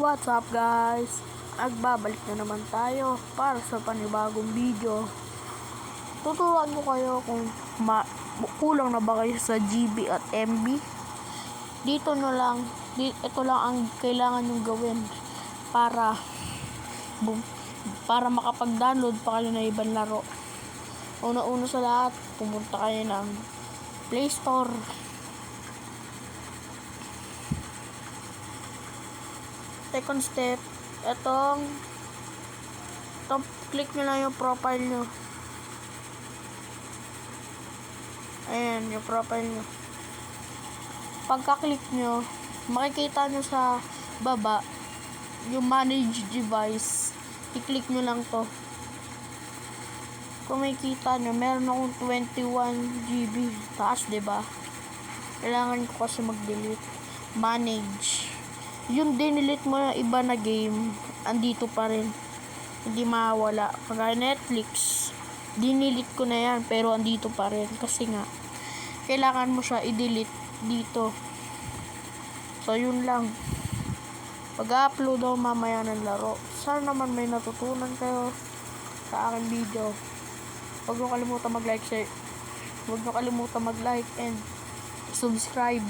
What's up guys? Nagbabalik na naman tayo para sa panibagong video. Tuturuan ko kayo kung kulang na ba kayo sa GB at MB. Ito lang ang kailangan nyong gawin para makapag-download pa kayo ng ibang laro. Una-una sa lahat, pumunta kayo ng Play Store. Second step, click nyo lang yung profile nyo. Ayan, yung profile nyo. Pagka-click nyo, makikita nyo sa baba yung manage device. I-click nyo lang to. Kung makikita nyo, meron akong 21 GB taas, diba? Kailangan ko kasi mag-delete. Manage. Yung dinilit mo na iba na game, andito pa rin. Hindi mawala. Kagaya Netflix, dinilit ko na yan, pero andito pa rin. Kasi nga, kailangan mo siya i-delete dito. So, yun lang. Pag-upload ako mamaya ng laro. Sana naman may natutunan kayo sa aking video. Huwag nyo kalimutan mag-like and subscribe.